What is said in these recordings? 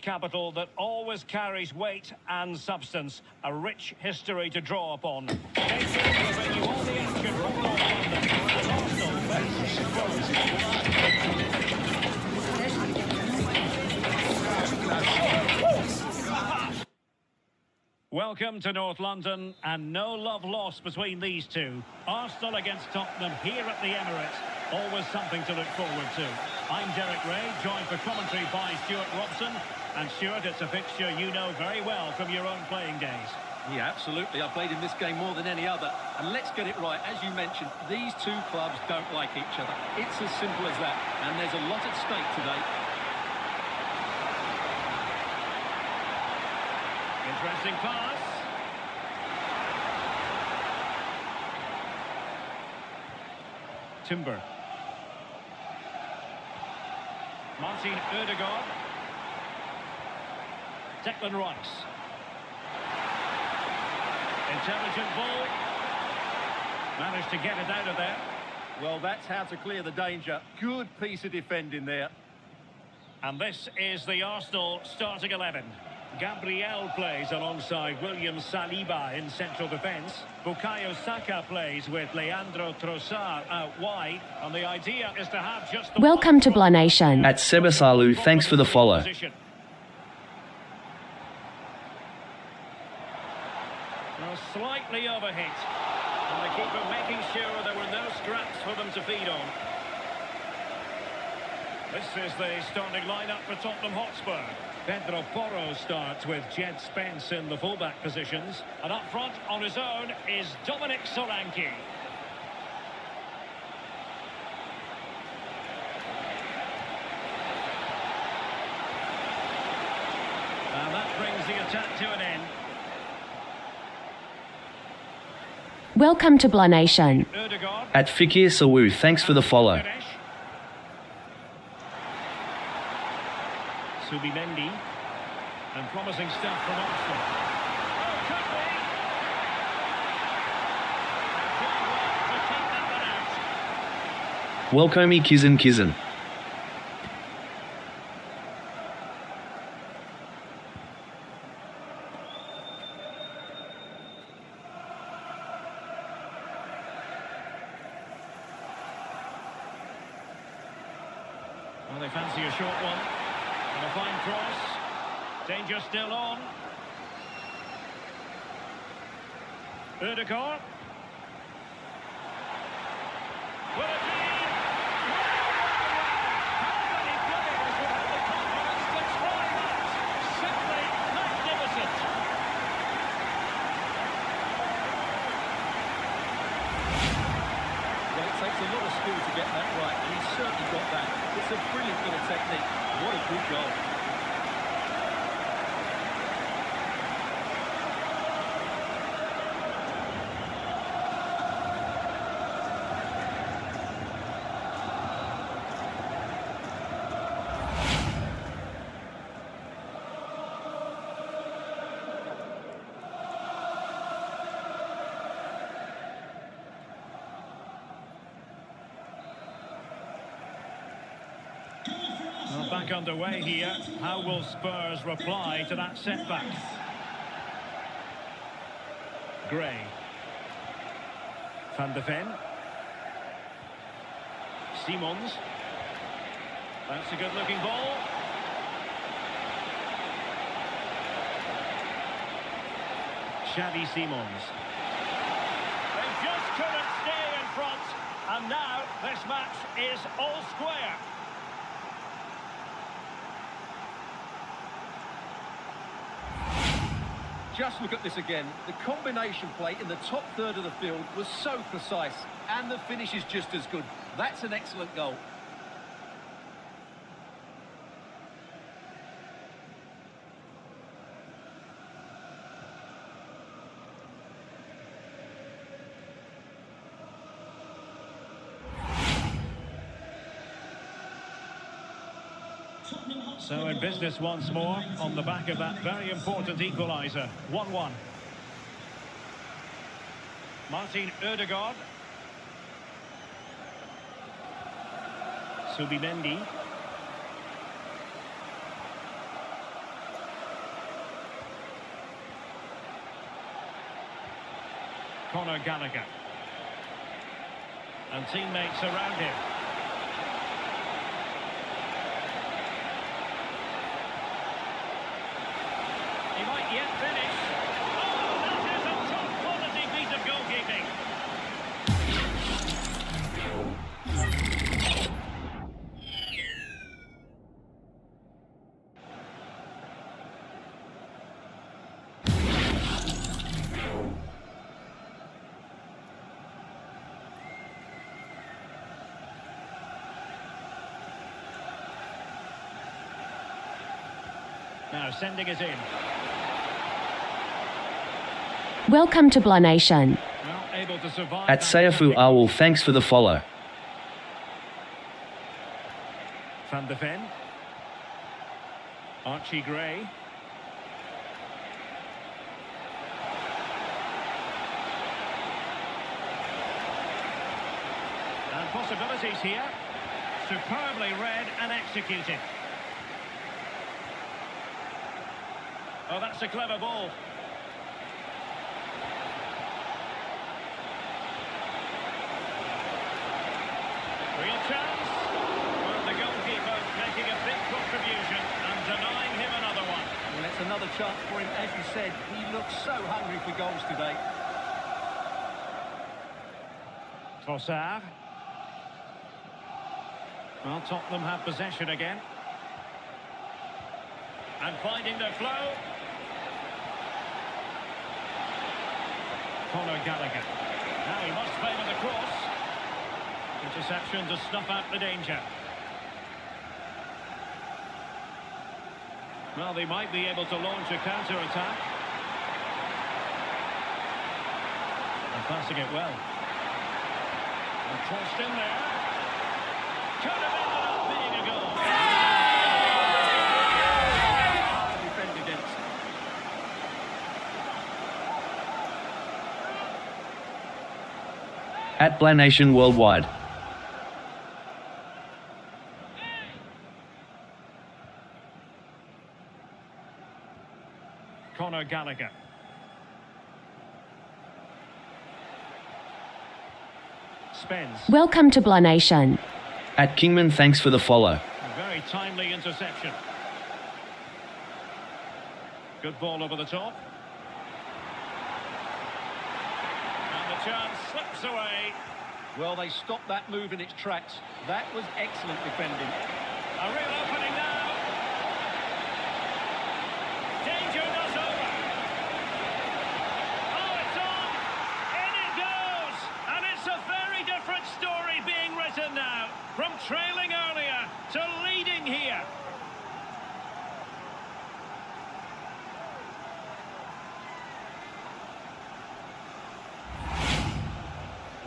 capital that always carries weight and substance, a rich history to draw upon. Stay tuned, we'll bring you all the action from North London. And Arsenal face Spurs. Welcome to North London, and no love lost between these two. Arsenal against Tottenham here at the Emirates. Always something to look forward to. I'm Derek Ray, joined for commentary by Stuart Robson. And Stuart, it's a fixture you know very well from your own playing days. Yeah, absolutely. I played in this game more than any other. And let's get it right. As you mentioned, these two clubs don't like each other. It's as simple as that. And there's a lot at stake today. Interesting pass. Timber. Martin Ødegaard. Declan Rice. Intelligent ball. Managed to get it out of there. Well, that's how to clear the danger. Good piece of defending there. And this is the Arsenal starting 11. Gabriel plays alongside William Saliba in central defence. Bukayo Saka plays with Leandro Trossard out wide. And the idea is to have just the... Welcome to Blah Nation. At Sebasalu, thanks for the follow. Well, slightly overhit. And the keeper making sure there were no scraps for them to feed on. This is the starting lineup for Tottenham Hotspur. Pedro Porro starts with Jed Spence in the fullback positions. And up front on his own is Dominic Solanke. And that brings the attack to an end. Welcome to Blah Nation. Ødegaard. At Fikir Sawu, thanks for the follow. Subimendi. And promising stuff from Arsenal. Oh, could be! Doing well to take that one out. Welcome Kizan. Well, they fancy a short one. And a fine cross. Danger still on. Ødegaard. Will it be? How many players will have the confidence to try that? Simply magnificent. Well, it takes a lot of skill to get that right. And he's certainly got that. It's a brilliant bit of technique. What a good goal. Well, back underway here. How will Spurs reply to that setback? Gray. Van de Ven. Simons. That's a good-looking ball. Xavi Simons. They just couldn't stay in front. And now this match is all square. Just look at this again. The combination play in the top third of the field was so precise, and the finish is just as good. That's an excellent goal. So in business once more, on the back of that very important equaliser. 1-1. Martin Ødegaard. Subimendi. Conor Gallagher. And teammates around him. He might yet finish. Oh, that is a top-quality piece of goalkeeping. Now sending it in. Welcome to Blah Nation. Well, able to survive. At Sayafu Awul, thanks for the follow. Van de Ven. Archie Gray. And possibilities here. Superbly read and executed. Oh, that's a clever ball. Real chance. Well, the goalkeeper making a big contribution and denying him another one. Well, it's another chance for him. As you said, he looks so hungry for goals today. Trossard. Well, Tottenham have possession again. And finding the flow. Conor Gallagher. Now he must favour the cross. Interception to snuff out the danger. Well, they might be able to launch a counter-attack. And passing it well. And tossed in there. Could have ended up being a goal. To defend against. At Blah Nation Worldwide. Conor Gallagher. Spence. Welcome to Blah Nation. At Kingman, thanks for the follow. A very timely interception. Good ball over the top. And the chance slips away. Well, they stopped that move in its tracks. That was excellent defending. A real opening now. Danger does over. Oh, it's on. In it goes. And it's a very different story being written now. From trailing earlier to leading here.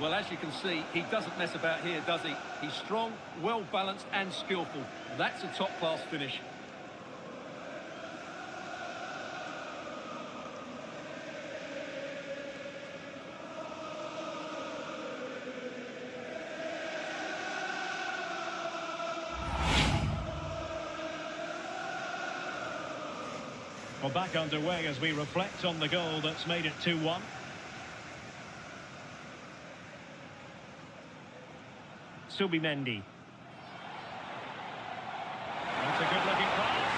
Well, as you can see, he doesn't mess about here, does he? He's strong, well-balanced and skillful. That's a top-class finish. Well, back underway as we reflect on the goal that's made it 2-1. Subimendi. That's a good-looking pass.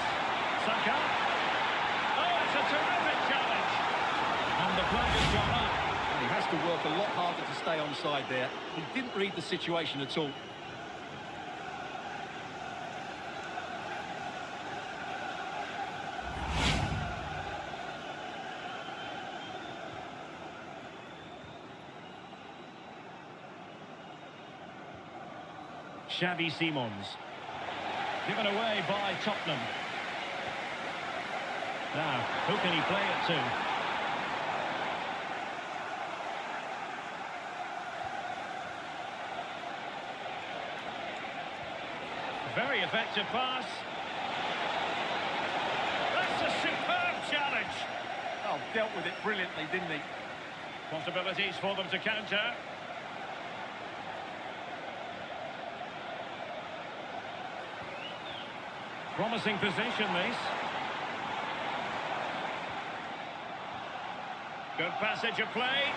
Saka. Oh, it's a terrific challenge. And the flag has gone up. He has to work a lot harder to stay onside there. He didn't read the situation at all. Xavi Simons. Given away by Tottenham. Now, who can he play it to? Very effective pass. That's a superb challenge. Oh, dealt with it brilliantly, didn't he? Possibilities for them to counter. Promising position, this. Good passage of play.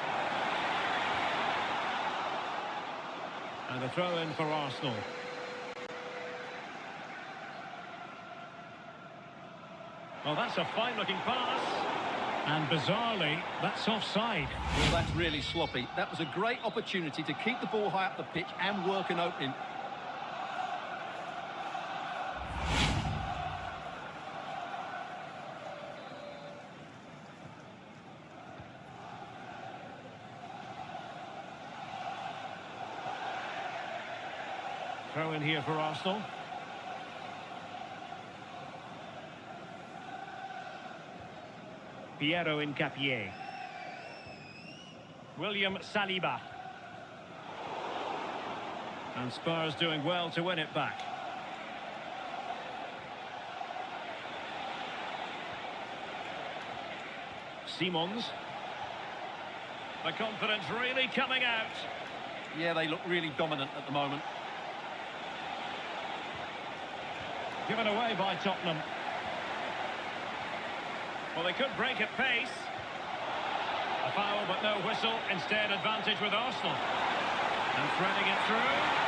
And a throw in for Arsenal. Well, that's a fine-looking pass. And bizarrely, that's offside. Well, that's really sloppy. That was a great opportunity to keep the ball high up the pitch and work an opening. Throw in here for Arsenal. Piero Incapié. William Saliba. And Spurs doing well to win it back. Simons. The confidence really coming out. Yeah, they look really dominant at the moment. Given away by Tottenham. Well, they could break at pace. A foul, but no whistle. Instead, advantage with Arsenal. And threading it through.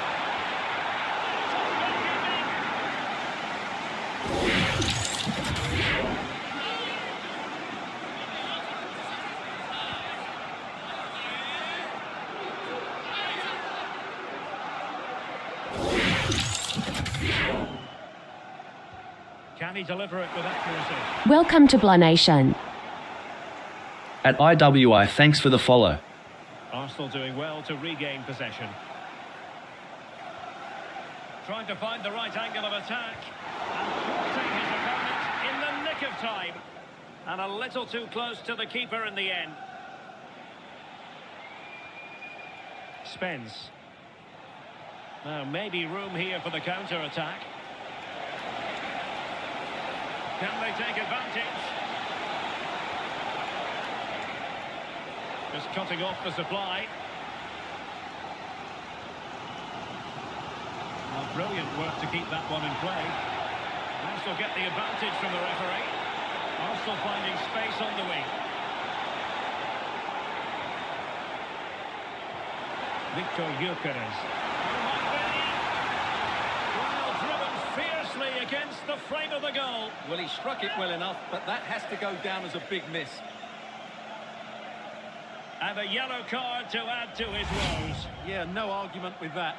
Can he deliver it with accuracy? Welcome to Blah Nation. At IWI, thanks for the follow. Arsenal doing well to regain possession. Trying to find the right angle of attack. And thwarting his opponent in the nick of time. And a little too close to the keeper in the end. Spence. Now, maybe room here for the counter-attack. Can they take advantage? Just cutting off the supply. Well, brilliant work to keep that one in play. Arsenal get the advantage from the referee. Arsenal finding space on the wing. Victor Gyökeres. Well, driven fiercely against the frame of the goal. Well, he struck it well enough, but that has to go down as a big miss. And a yellow card to add to his woes. Yeah, no argument with that.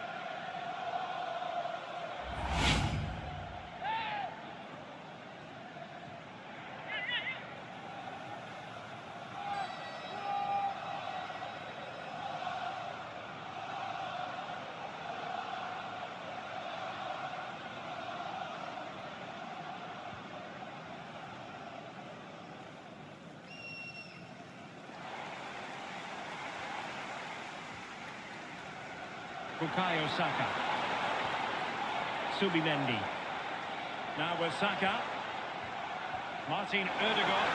Bukayo Saka. Subimendi. Now with Saka. Martin Ødegaard.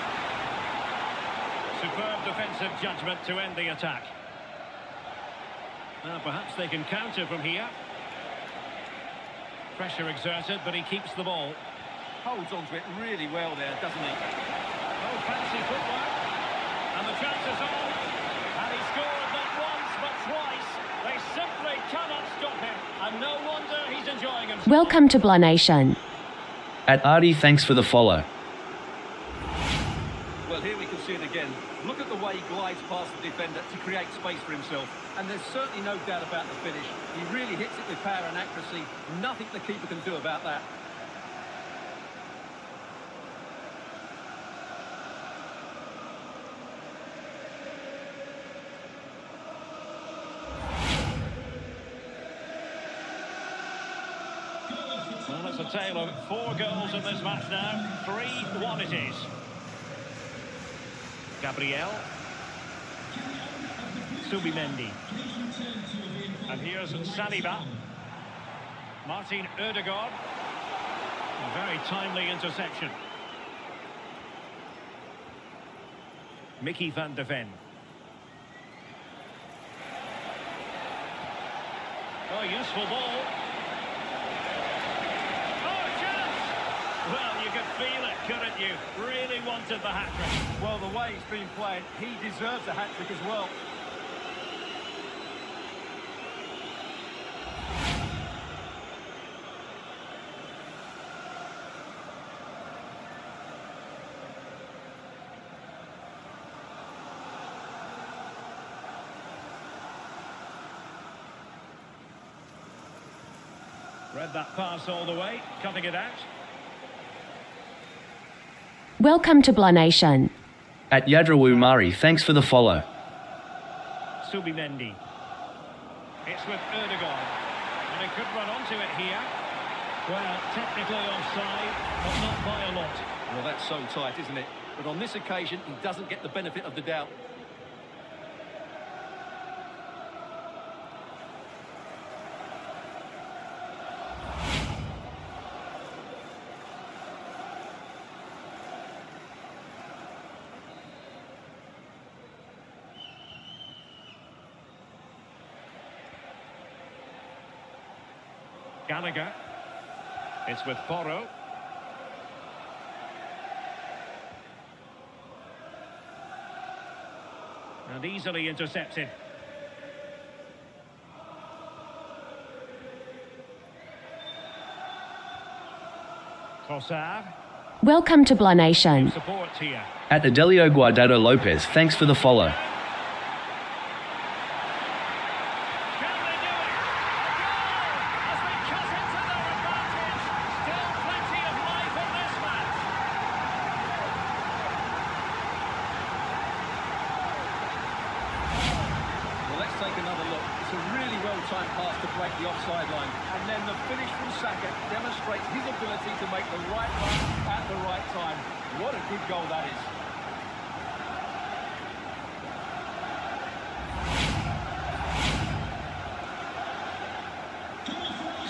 Superb defensive judgment to end the attack. Now perhaps they can counter from here. Pressure exerted, but he keeps the ball. Holds onto it really well there, doesn't he? Oh, fancy footwork. And the chance is on. And he scored not once, but twice. They simply cannot stop him. And no wonder he's enjoying himself. Welcome to Blah Nation. At Artie, thanks for the follow. Well, here we can see it again. Look at the way he glides past the defender to create space for himself. And there's certainly no doubt about the finish. He really hits it with power and accuracy. Nothing the keeper can do about that. Well, it's a tale of 4 goals in this match now. 3-1 it is. Gabriel. Subimendi. And here's Saliba. Martin Ødegaard. A very timely interception. Mickey van de Ven. Oh, useful ball. Well, you could feel it, couldn't you? Really wanted the hat-trick. Well, the way he's been playing, he deserves a hat-trick as well. Read that pass all the way, cutting it out. Welcome to Blah Nation. At Yadrawu Murray, thanks for the follow. Subimendi. It's with Erdogan. And he could run onto it here. Well, technically offside, but not by a lot. Well, that's so tight, isn't it? But on this occasion, he doesn't get the benefit of the doubt. Gallagher. It's with Porro. And easily intercepted. Trossard. Welcome to Blah Nation. Support here. At Adelio Guardado Lopez, thanks for the follow. Can they do it? A goal! As they cut into their advantage. Still plenty of life in this match. Well, let's take another look. It's a really well-timed pass to break the offside line. And then the finish from Saka demonstrates his ability to make the right run at the right time. What a good goal that is.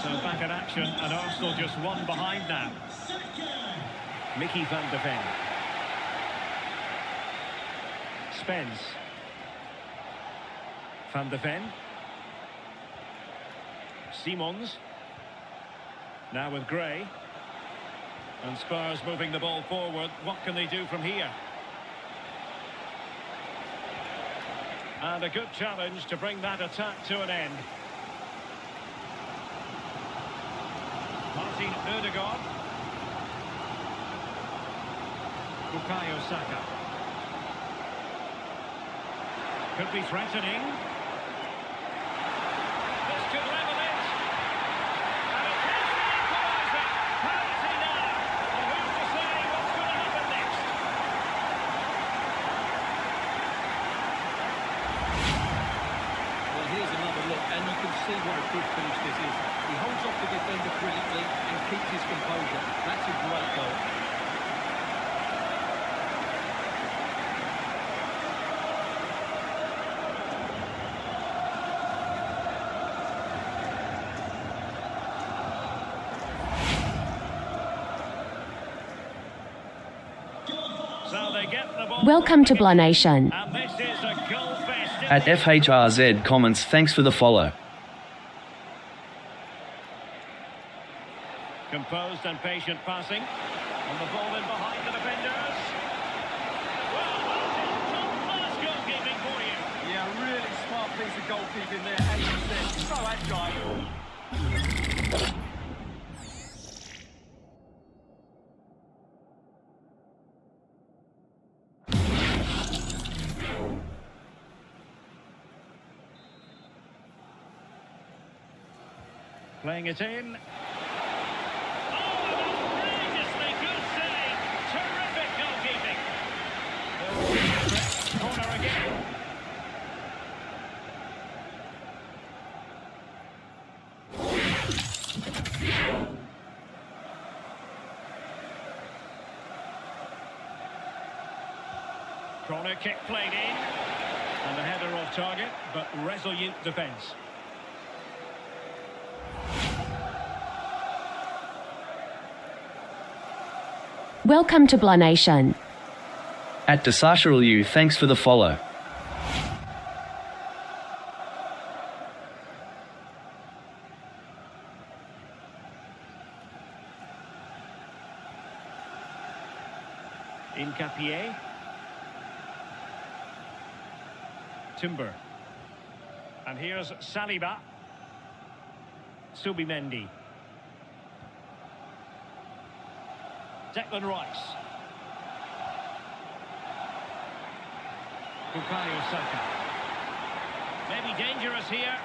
So back in action, and Arsenal just one behind now. Mickey van de Ven. Spence. Van de Ven. Simons. Now with Gray. And Spurs moving the ball forward. What can they do from here? And a good challenge to bring that attack to an end. Martin Ødegaard. Bukayo Saka. Could be threatening. This could level it. And it is the equaliser. Penalty now. And who's to say what's going to happen next? Well, here's another look, and you can see what a good finish this is. He holds off the defender brilliantly and keeps his composure. That's a great goal. So they get the ball. Welcome to Blah Nation. And this is a goal fest. At FHRZ comments, thanks for the follow. Composed and patient passing. And the ball in behind the defenders. Well, top-class goalkeeping for you. Yeah, really smart piece of goalkeeping there, as you said. So agile. Playing it in. Outrageously good save. Terrific goalkeeping. Corner again. Corner kick played in. And the header off target, but resolute defence. Welcome to Blah Nation. At Desasharelu, thanks for the follow. Incapié. Timber. And here's Saliba. Subimendi. Declan Rice. Bukayo Saka. Maybe dangerous here.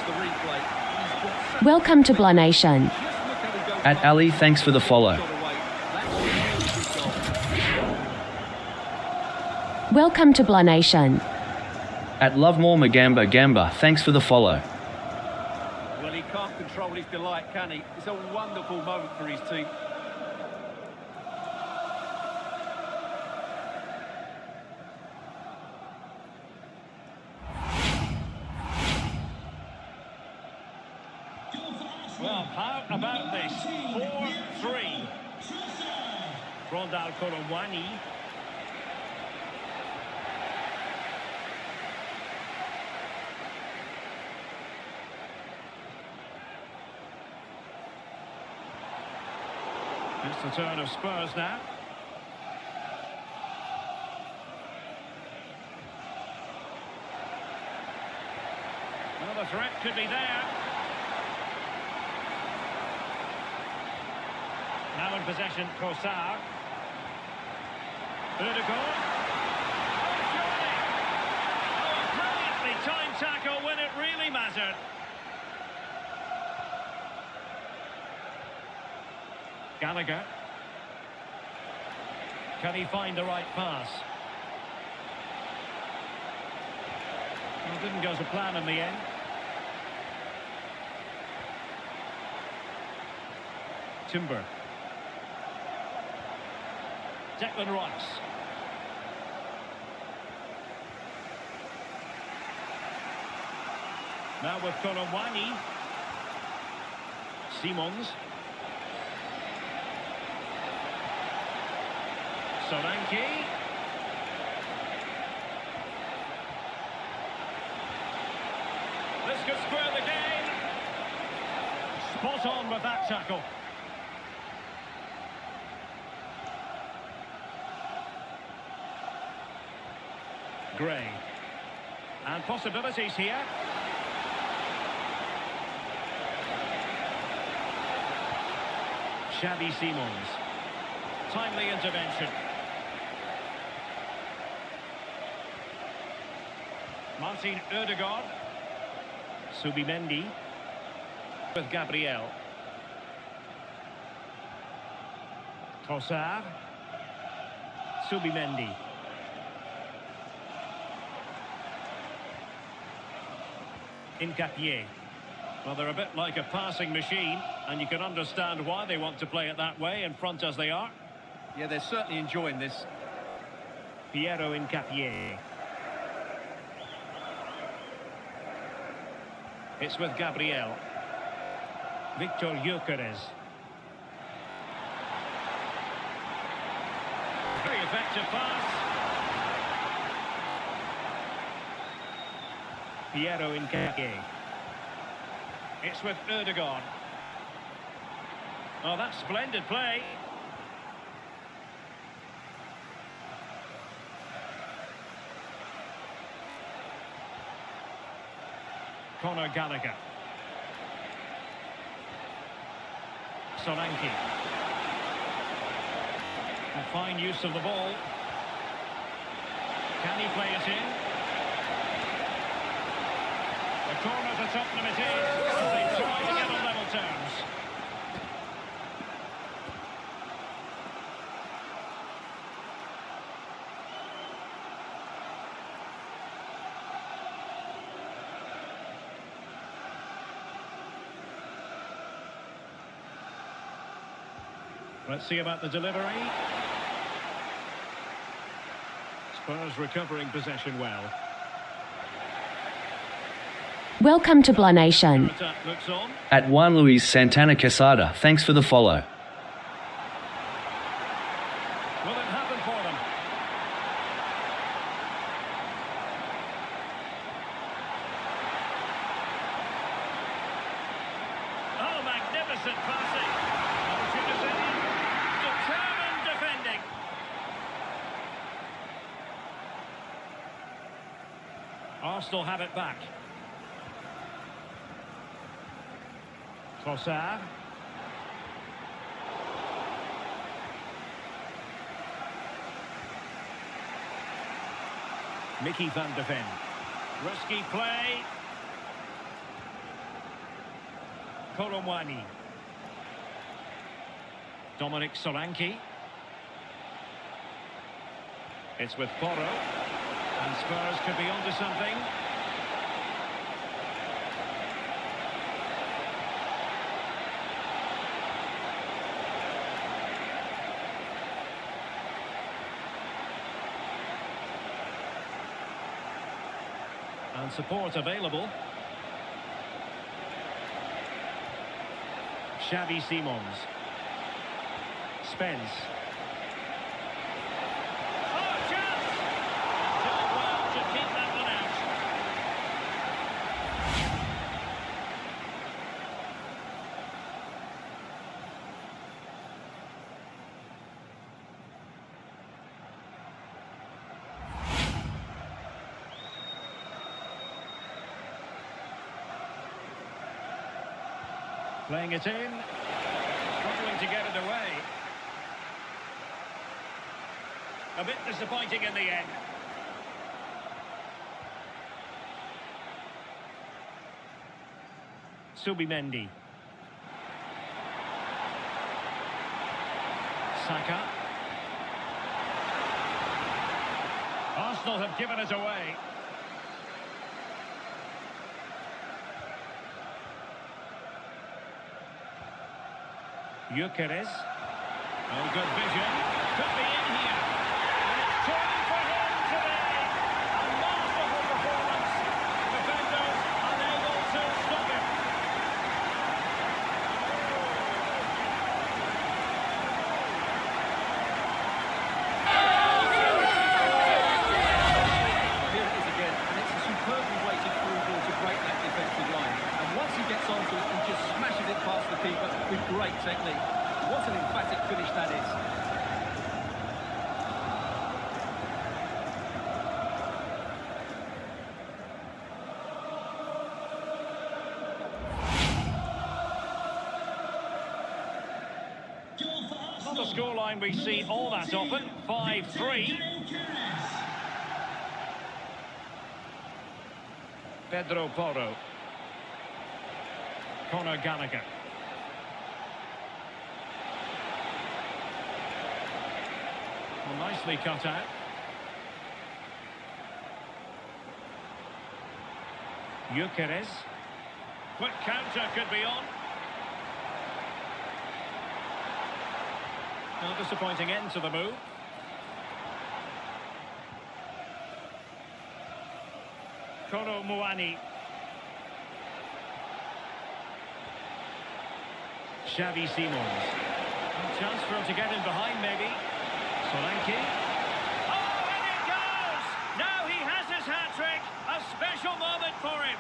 the replay. He's got such Welcome to Blah Nation. Just look how he goes At Ali, thanks for the follow. got away. That's a really good goal. Welcome to Blah Nation. At Lovemore Magamba Gamba, thanks for the follow. Well, he can't control his delight, can he? It's a wonderful moment for his team. Well, how about this? 4-3. Rondal Kolomwani. It's the turn of Spurs now. Well, the threat could be there. Now in possession, Trossard. Ødegaard. Surely. Brilliantly timed tackle when it really mattered. Gallagher. Can he find the right pass? Well, didn't go to plan in the end. Timber. Declan Rice. Now with Kolomwani. Simons. Solanke. This could square the game. Spot on with that tackle. Gray. And possibilities here. Xavi Simons. Timely intervention. Martin Ødegaard. Subimendi. With Gabriel. Trossard. Subimendi. Incapié. Well, they're a bit like a passing machine, and you can understand why they want to play it that way, in front as they are. Yeah, they're certainly enjoying this. Piero Incapié. It's with Gabriel. Victor Gyökeres. Very effective pass. Piero Incapié. It's with Ødegaard. Oh, that's splendid play. Conor Gallagher. Solanke. A fine use of the ball. Can he play it in? The corner to Tottenham it is, as they try to get on level terms. Let's see about the delivery. Spurs recovering possession well. Welcome to Blah Nation. Attack looks on. At Juan Luis Santana Quesada, thanks for the follow. Will it happen for them? Oh, magnificent passing. Opportunity. Determined defending. Arsenal have it back. Trossard. Mickey van de Ven. Risky play. Kolomwani. Dominic Solanke. It's with Porro. And Spurs could be onto something. And support available. Xavi Simons. Spence. Oh, chance! Done well to keep that one out. Playing it in. Struggling to get it away. A bit disappointing in the end. Subimendi. Saka. Arsenal have given it away. Gyökeres. Oh, good vision. Could be in here. And it's turning for him today. A masterful performance. Defenders unable to stop him. Here it is again, and it's a superbly weighted through ball to break that defensive line. And once he gets onto it, he just smashes it past the keeper with great technique. What an emphatic finish that is. Not a scoreline we see all that often. 5-3. Pedro Porro. Conor Gallagher. Well, nicely cut out. Gyökeres. Quick counter could be on. No disappointing end to the move. Kolomwani. Xavi Simons. A chance for him to get in behind, maybe. Solanke. Oh, and it goes! Now he has his hat-trick. A special moment for him.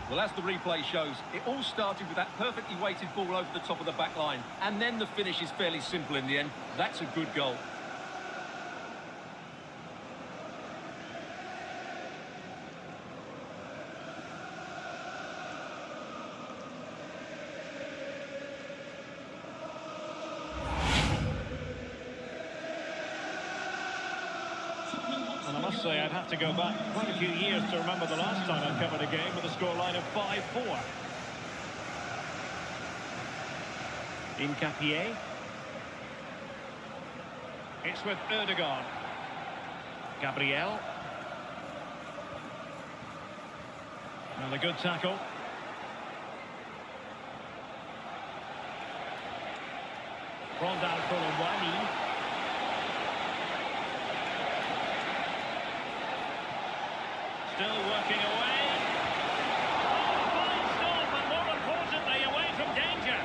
Well, as the replay shows, it all started with that perfectly weighted ball over the top of the back line. And then the finish is fairly simple in the end. That's a good goal. And I must say, I'd have to go back quite a few years to remember the last time I covered a game with a scoreline of 5-4. Incapié. It's with Erdogan. Gabriel. Another good tackle. Rondal Kolomwani. Still working away. Oh, fine stop, and more importantly, away from danger.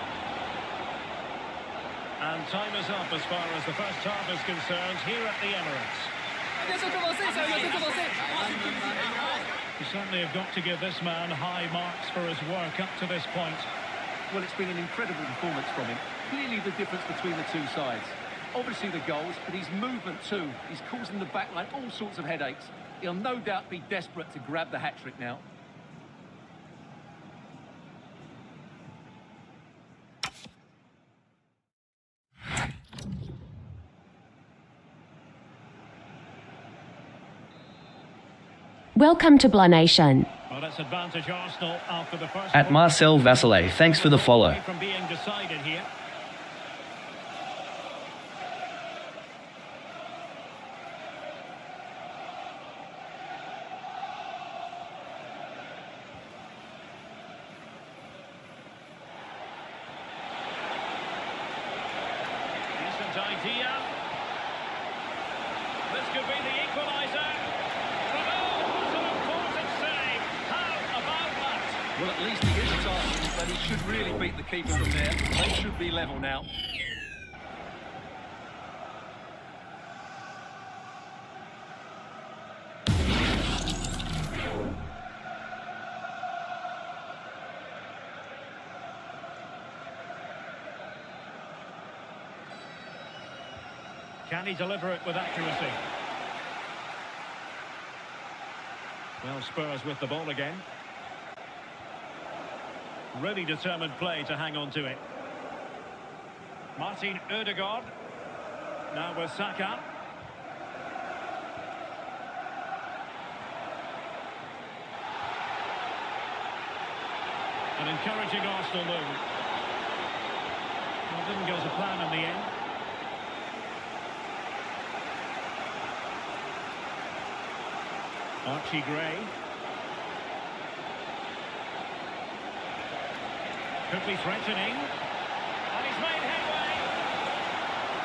And time is up as far as the first half is concerned here at the Emirates. You certainly have got to give this man high marks for his work up to this point. Well, it's been an incredible performance from him. Clearly the difference between the two sides. Obviously the goals, but his movement too. He's causing the back line all sorts of headaches. He'll no doubt be desperate to grab the hat-trick now. Welcome to Blah Nation. Well, that's advantage Arsenal after the first. At Marcel Vasselay, thanks for the follow. From being decided here. Decent idea. This could be the equaliser. Well, at least he gets time, but he should really beat the keeper from there. They should be level now. Can he deliver it with accuracy? Well, Spurs with the ball again. Really determined play to hang on to it. Martin Ødegaard. Now with Saka. An encouraging Arsenal move. Well, didn't go as a plan in the end. Archie Gray. Could be threatening. And he's made headway.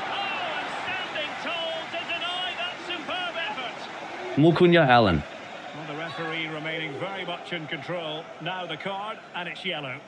Oh, and standing tall to deny that superb effort. Mulkunya Allen. Well, the referee remaining very much in control. Now the card, and it's yellow.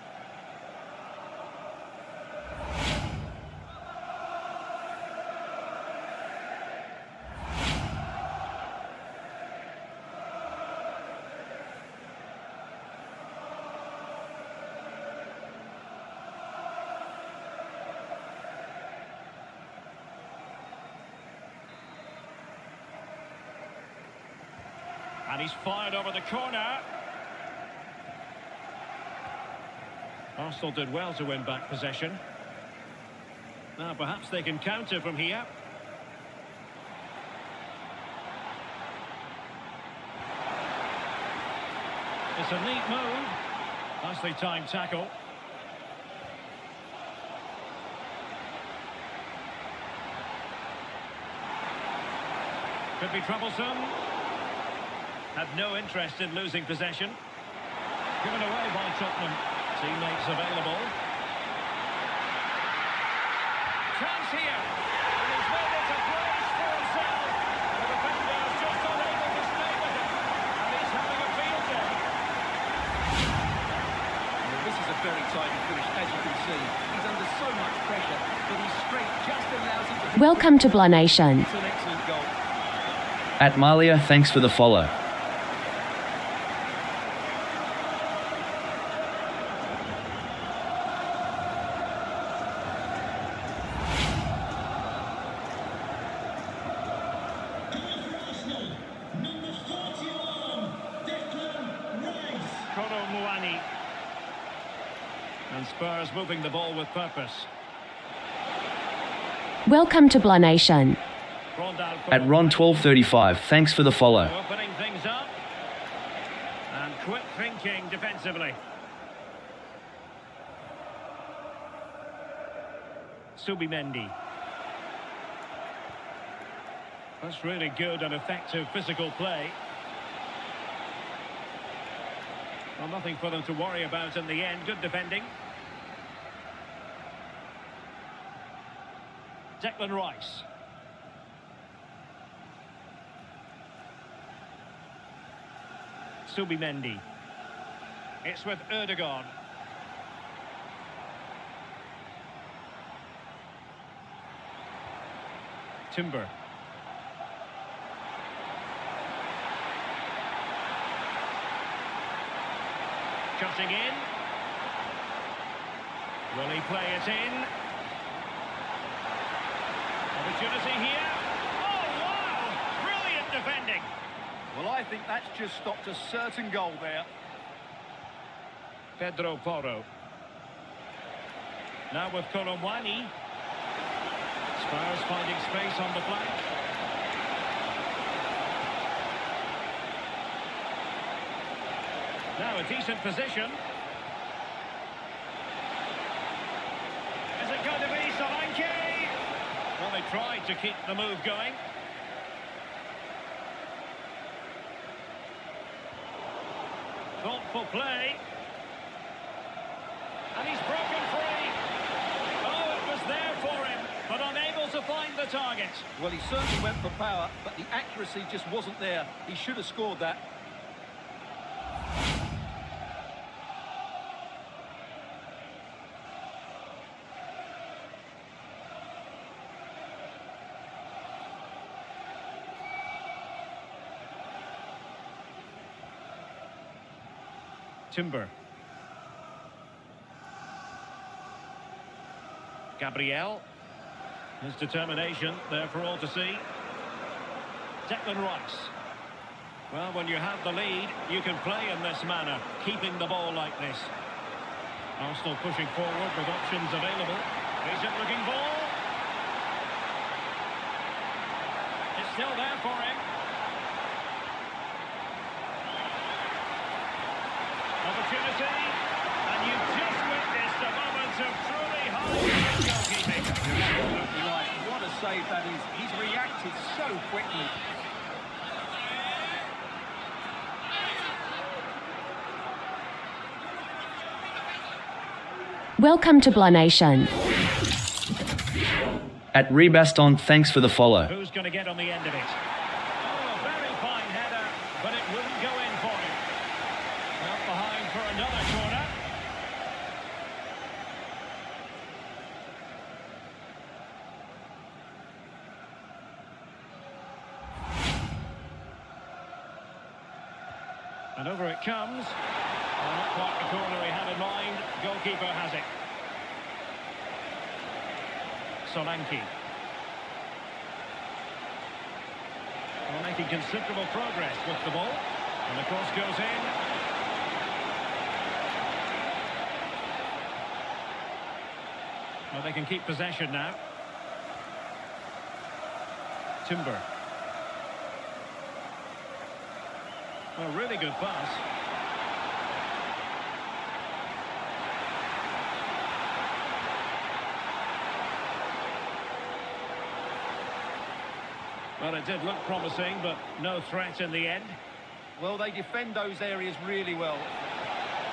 And he's fired over the corner. Arsenal did well to win back possession. Now perhaps they can counter from here. It's a neat move. Nicely timed tackle. Could be troublesome. Had no interest in losing possession. Given away by Tottenham. Teammates available. Chance here. And he's made it a place for himself. The defender is just unable to stay with him. And he's having a field day. Well, this is a very tidy finish, as you can see. He's under so much pressure, but his strength just allows him to... Welcome to Blah Nation. It's an excellent goal. At Malia, thanks for the follow. And Spurs moving the ball with purpose. Welcome to Blah Nation. At Ron1235, thanks for the follow. Opening things up. And quick thinking defensively. Subimendi. That's really good and effective physical play. Well, nothing for them to worry about in the end. Good defending. Declan Rice. Subimendi. It's with Ødegaard. Timber. Cutting in. Will he play it in? Opportunity here. Oh, wow! Brilliant defending. Well, I think that's just stopped a certain goal there. Pedro Porro. Now with Colomwani. Spurs finding space on the flank. Now a decent position. Is it going to be Solanke? Well, they tried to keep the move going. Thoughtful play. And he's broken free. Oh, it was there for him, but unable to find the target. Well, he certainly went for power, but the accuracy just wasn't there. He should have scored that. Timber. Gabriel. His determination there for all to see. Declan Rice. Well, when you have the lead, you can play in this manner, keeping the ball like this. Arsenal pushing forward with options available. Decent looking ball. It's still there for him. Opportunity, and you've just witnessed a moment of truly high goalkeeping. Absolutely right. What a save that is. He's reacted so quickly. Welcome to Blah Nation. At Rebaston, thanks for the follow. Who's going to get on the end of it? Oh, a very fine header, but it wouldn't go in for him. Out behind for another corner. And over it comes. Well, not quite the corner he had in mind. Goalkeeper has it. Solanke. Well, making considerable progress with the ball. And the cross goes in. Well, they can keep possession now. Timber. Well, really good pass. Well, it did look promising, but no threat in the end. Well, they defend those areas really well.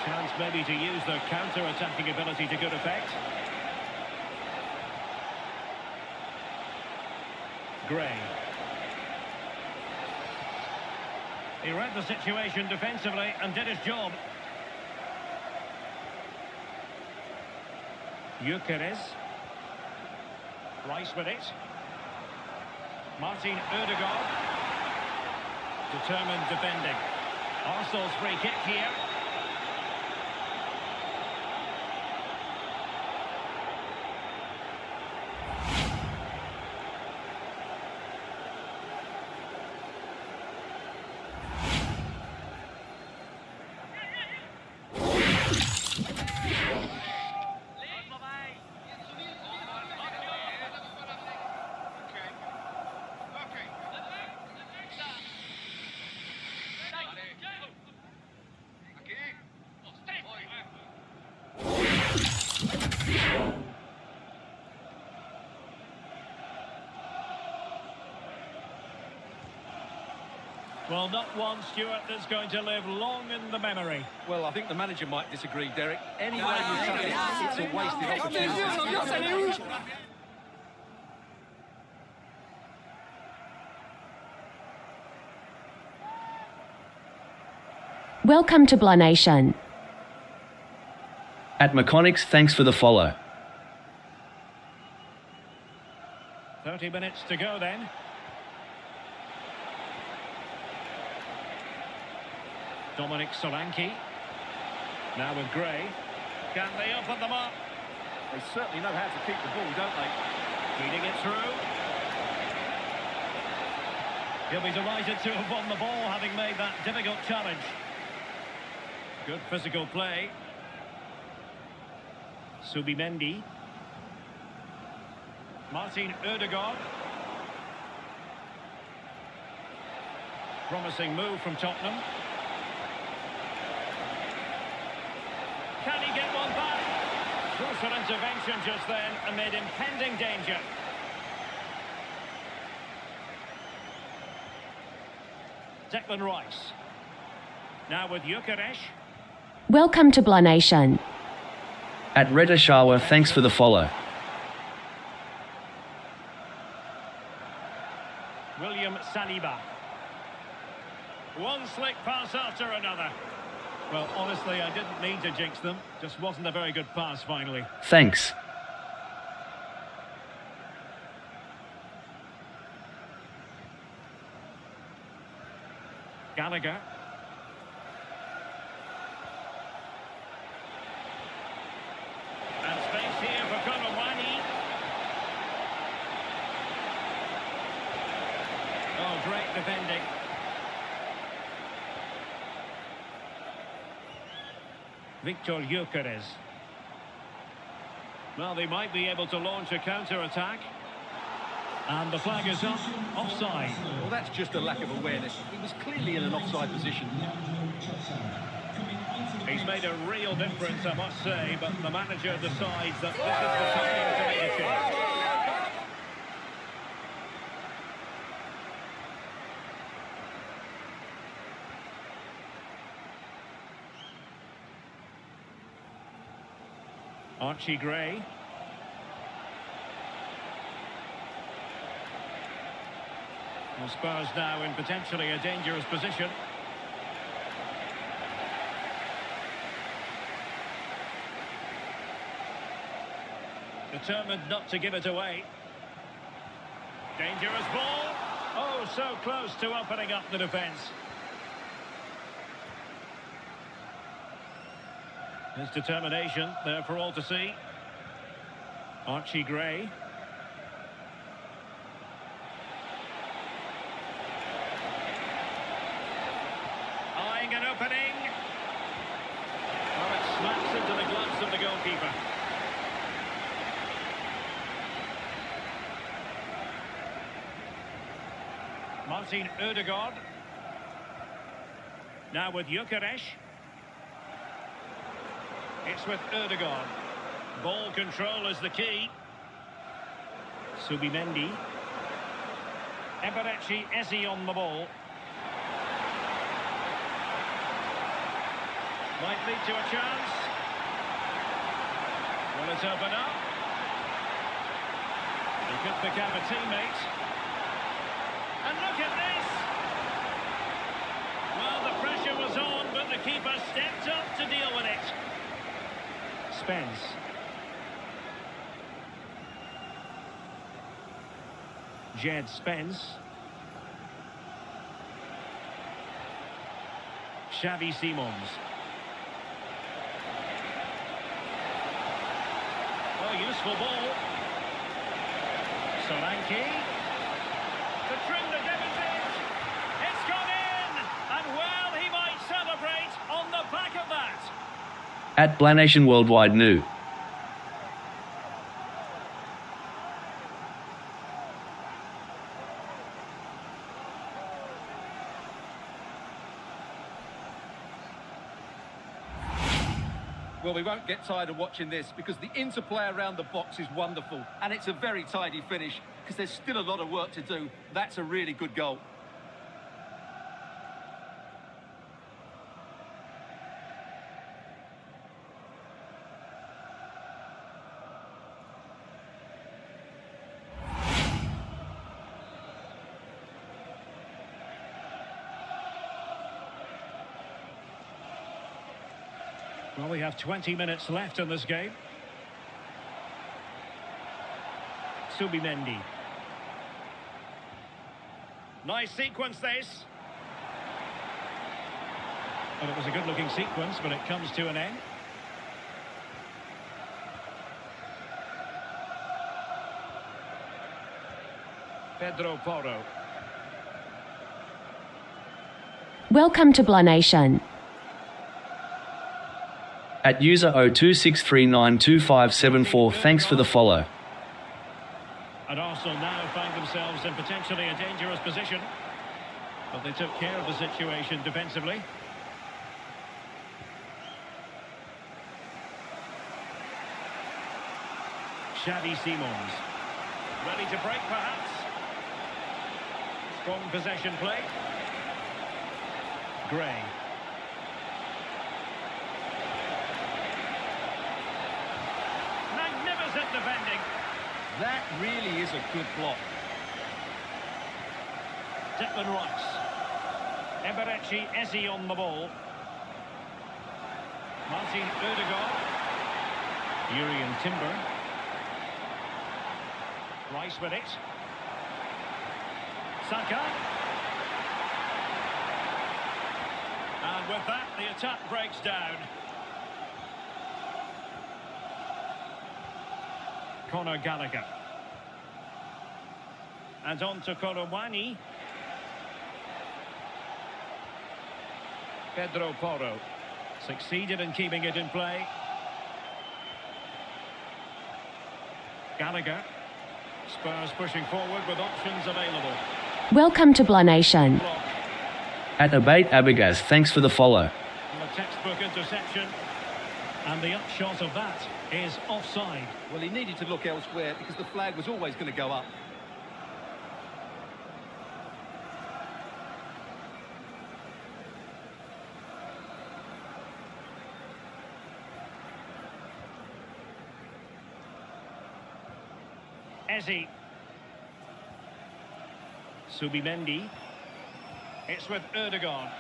Chance maybe to use their counter-attacking ability to good effect. Gray. He read the situation defensively and did his job. Gyökeres. Rice with it. Martin Ødegaard. Determined defending. Arsenal's free kick here. Well, not one, Stuart, that's going to live long in the memory. Well, I think the manager might disagree, Derek. Any way you touch it, it's a wasted opportunity. Welcome to Blah Nation. At Mechanics, thanks for the follow. 30 minutes to go then. Dominic Solanke. Now with Gray. Can they open them up? They certainly know how to keep the ball, don't they? Feeding it through. He'll be delighted to have won the ball, having made that difficult challenge. Good physical play. Subimendi. Martin Ødegaard. Promising move from Tottenham. Can he get one back? Crucial intervention just then amid impending danger. Declan Rice. Now with Gyökeres. Welcome to Blah Nation. At Retta Shawa, thanks for the follow. William Saliba. One slick pass after another. Well, honestly, I didn't mean to jinx them. Just wasn't a very good pass, finally. Thanks. Gallagher. And space here for Konowani. Oh, great defending. Victor Gyökeres. Well, they might be able to launch a counter-attack. And the flag is up, offside. Well, that's just a lack of awareness. He was clearly in an offside position. He's made a real difference, I must say, but the manager decides that this is the time to make a change. Archie Gray. Well, Spurs now in potentially a dangerous position. Determined not to give it away. Dangerous ball. Oh, so close to opening up the defence. His determination there for all to see. Archie Gray. Eyeing an opening. Oh, it slaps into the gloves of the goalkeeper. Martin Ødegaard. Now with Gyökeres. It's with Ødegaard. Ball control is the key. Subimendi. Eberechi Eze on the ball. Might lead to a chance. Will it open up? He could pick up a teammate. And look at this! Well, the pressure was on, but the keeper stepped up to deal with it. Spence. Jed Spence. Xavi Simons. Oh, useful ball. Solanke. To trim the deficit. It's gone in! And well, he might celebrate on the back of that. At Blah Nation Worldwide New. Well, we won't get tired of watching this because the interplay around the box is wonderful. And it's a very tidy finish because there's still a lot of work to do. That's a really good goal. Well, we have 20 minutes left in this game. Subimendi. Nice sequence, this. Well, it was a good-looking sequence, but it comes to an end. Pedro Porro. Welcome to Blah Nation. At user 0263925574, thanks for the follow. And Arsenal now find themselves in potentially a dangerous position. But they took care of the situation defensively. Xavi Simons. Ready to break, perhaps. Strong possession play. Gray. Magnificent defending. That really is a good block. Declan Rice. Eberechi Eze on the ball. Martin Odegaard. Urian Timber. Rice with it. Saka. And with that, the attack breaks down. Conor Gallagher. And on to Korowani. Pedro Porro. Succeeded in keeping it in play. Gallagher. Spurs pushing forward with options available. Welcome to Blah Nation. Block. At Abate Abagaz, thanks for the follow. And a textbook interception. And the upshot of that is offside. Well, he needed to look elsewhere because the flag was always going to go up. Eze. Subimendi. It's with Odegaard.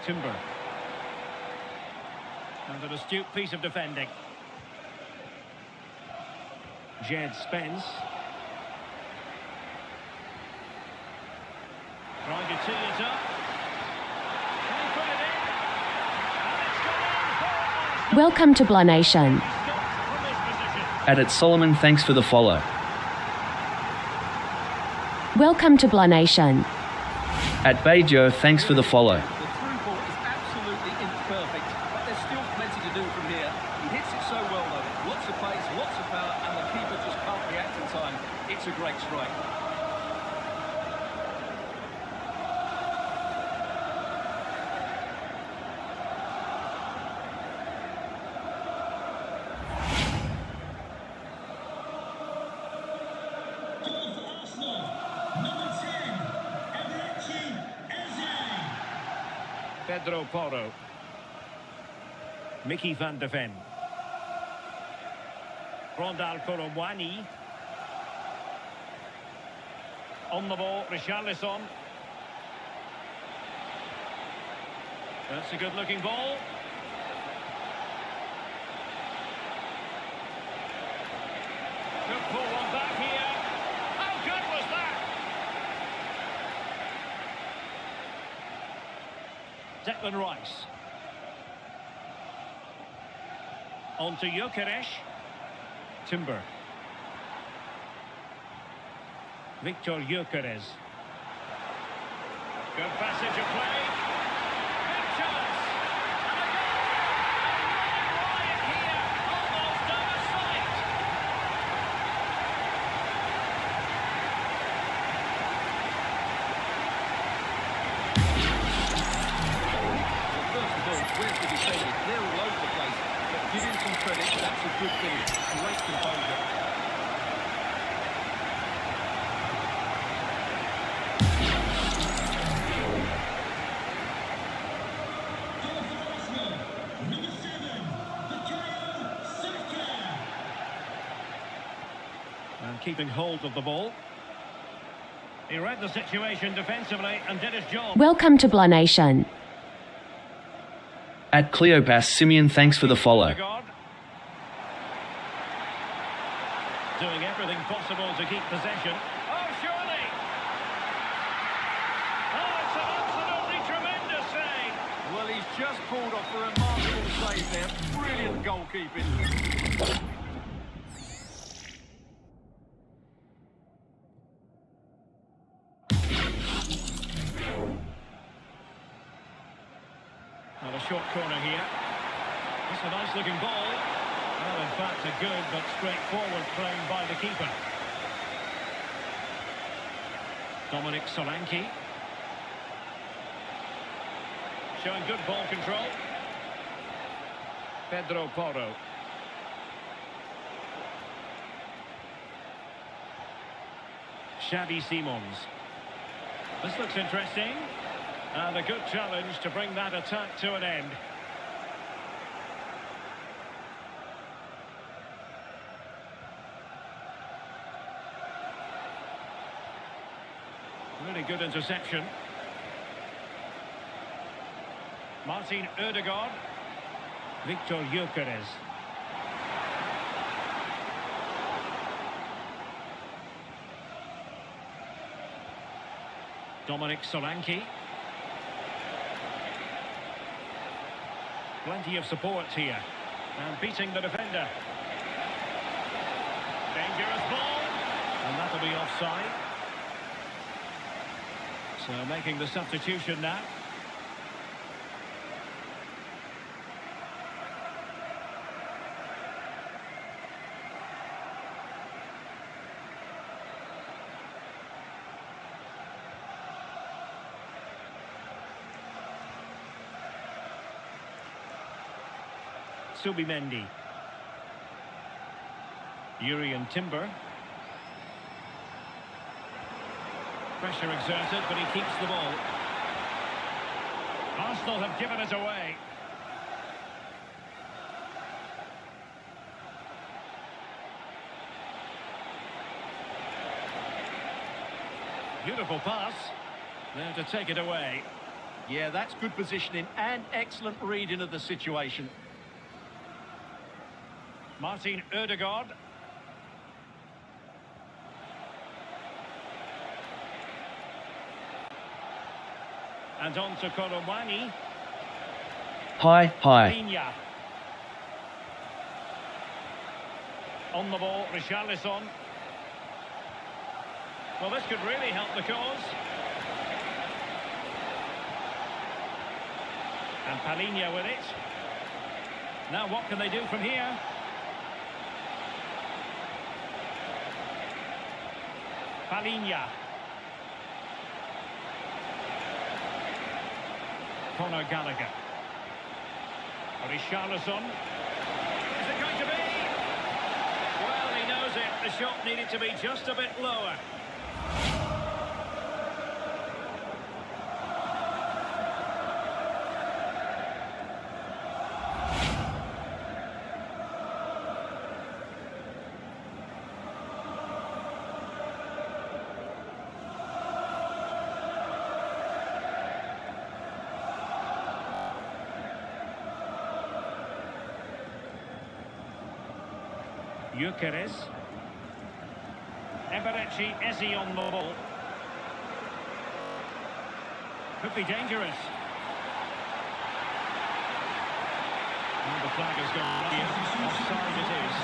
Timber. And an astute piece of defending. Jed Spence. Trying to tee it up. Can he put it in? And it's gone in. Welcome to Blah Nation. Stopped from this position. At Solomon, thanks for the follow. Welcome to Blah Nation. At Bejo, thanks for the follow. The through ball is absolutely imperfect, but there's still plenty to do from here. He hits it so well, though. Lots of pace, lots of power, and the keeper just can't react in time. It's a great strike. Pedro Porro. Mickey van de Ven. Rondal Korowani. On the ball, Richarlison. That's a good-looking ball. Could pull one back here. How good was that? Declan Rice. On to Gyökeres. Timber. Victor Gyökeres. Good passage of play. Good chance. And a goal. And right here. Almost out of sight. First of all, where's the defender? They're all over the place. But give him some credit, that's a good finish. Great composure. And keeping hold of the ball. He read the situation defensively and did his job. Welcome to Blah Nation. At Cleopas, Simeon, thanks for the follow. Odegaard. Doing everything possible to keep possession. Oh, surely! Oh, it's an absolutely tremendous save! Well, he's just pulled off a remarkable save there. Brilliant goalkeeping. Well, a short corner here. It's a nice looking ball. Well, in fact, a good but straightforward claim by the keeper. Dominic Solanke. Showing good ball control. Pedro Porro. Xavi Simons. This looks interesting. And a good challenge to bring that attack to an end. Really good interception. Martin Ødegaard. Victor Gyökeres. Dominic Solanke. Plenty of support here. And beating the defender. Dangerous ball. And that'll be offside. So making the substitution now. Subimendi. Urian Timber. Pressure exerted, but he keeps the ball. Arsenal have given it away. Beautiful pass. There to take it away. Yeah, that's good positioning and excellent reading of the situation. Martin Ødegaard. And on to Koromwani. Hi. Pina. On the ball, Richarlison. Well, this could really help the cause. And Palinha with it. Now what can they do from here? Palinha. Conor Gallagher. Richarlison. Is it going to be? Well, he knows it. The shot needed to be just a bit lower. Gyökeres. Eberechi Eze on the ball. Could be dangerous. And the flag has gone here. Offside it is.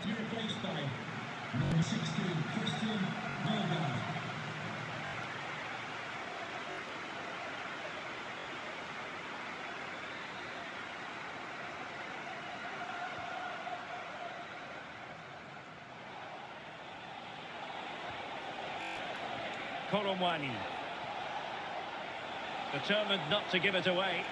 Replaced by number 16, Christian Melgar. Koromwani. Determined not to give it away.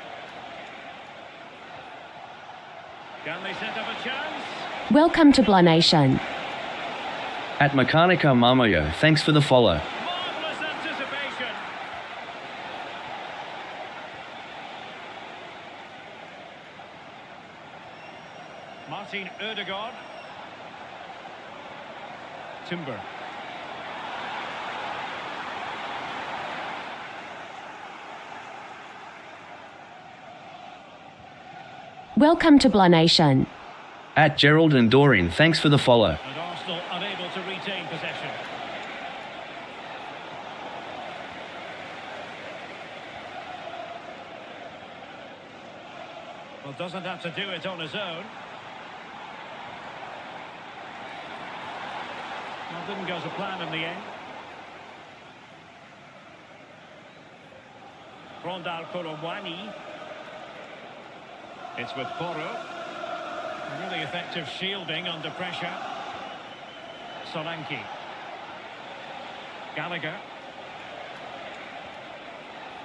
Can they set up a chance? Welcome to Blah Nation. At Mechanica Marmoyo, thanks for the follow. Marvellous anticipation. Martin Ødegaard. Timber. Welcome to Blah Nation. At Gerald and Doreen, thanks for the follow. And Arsenal unable to retain possession. Well, doesn't have to do it on his own. Well, didn't go to plan in the end. Rondal Koromwani. It's with Porro. Really effective shielding under pressure. Solanke. Gallagher.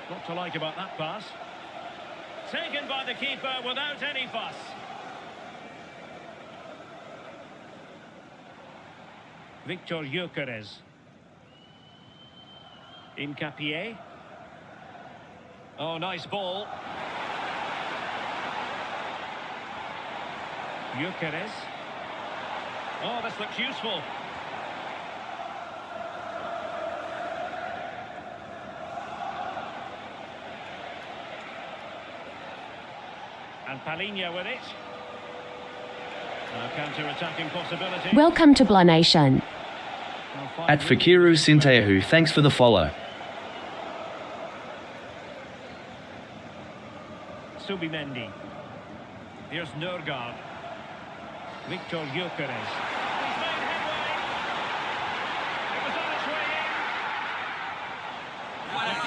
What to like about that pass? Taken by the keeper without any fuss. Victor Gyökeres. Incapié. Oh, nice ball. Gyökeres. Oh, this looks useful. And Palinha with it. Counter-attacking possibility. Welcome to Blah Nation. At Fakiru Sinteahu, thanks for the follow. Subimendi. Here's Nørgaard. Victor Gyökeres. He's made headway. It was on its way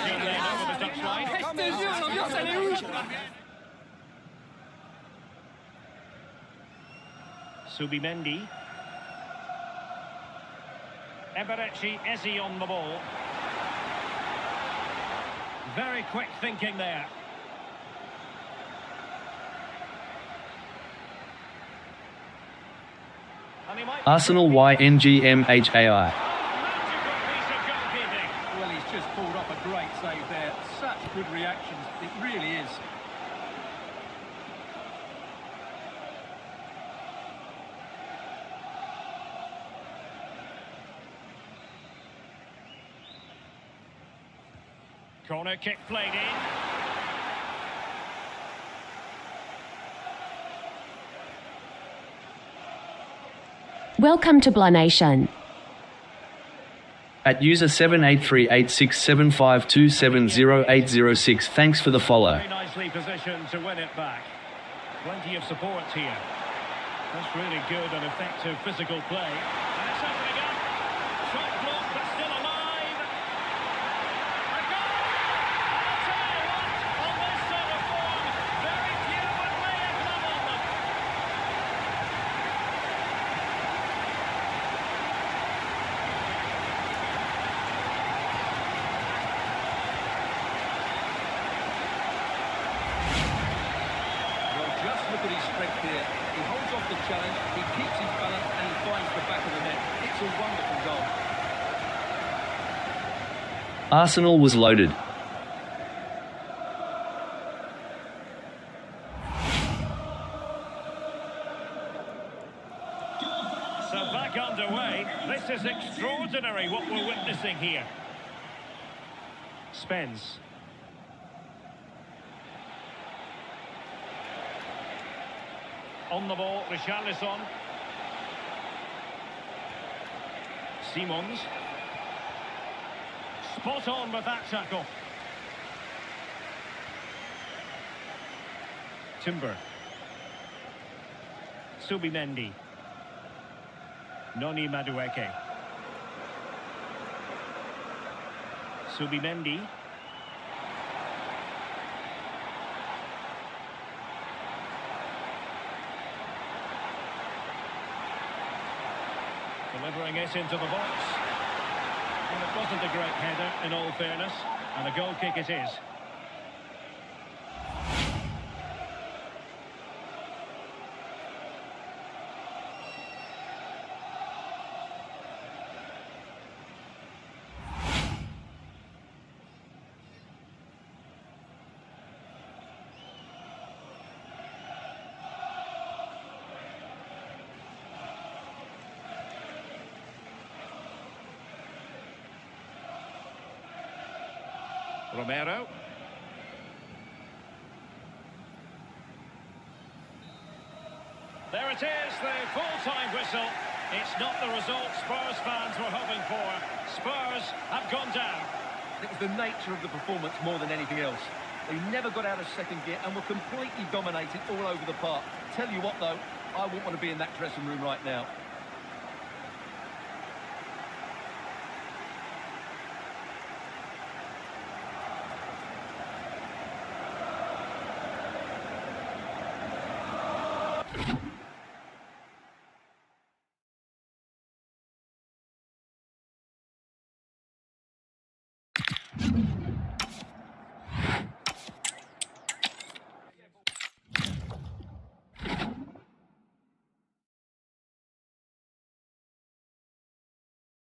in. Laid over the touchline. Subimendi. Eberechi Eze on the ball. Very quick thinking there. Arsenal YNGMHAI. Magical piece of goalkeeping. Well, he's just pulled off a great save there. Such good reactions. It really is. Corner kick played in. Welcome to Blah Nation. At user 7838675270806, thanks for the follow. Very nicely positioned to win it back. Plenty of support here. That's really good and effective physical play. And it's opening up. Shot blocked, but still alive. A goal! I'll tell you what, on this sort of form, very few would lay a glove on them. Well, just look at his strength here. He holds off the challenge, he keeps his balance, and he finds the back of the net. It's a wonderful goal. Arsenal was loaded. So back underway. This is extraordinary what we're witnessing here. Spence. On the ball, Richarlison. Simons. Spot on with that tackle. Timber. Subimendi. Noni Madueke. Subimendi. Delivering it into the box. And it wasn't a great header, in all fairness. And a goal kick it is. Romero. There it is, the full-time whistle. It's not the result Spurs fans were hoping for. Spurs have gone down. It was the nature of the performance more than anything else. They never got out of second gear and were completely dominated all over the park. Tell you what, though, I wouldn't want to be in that dressing room right now.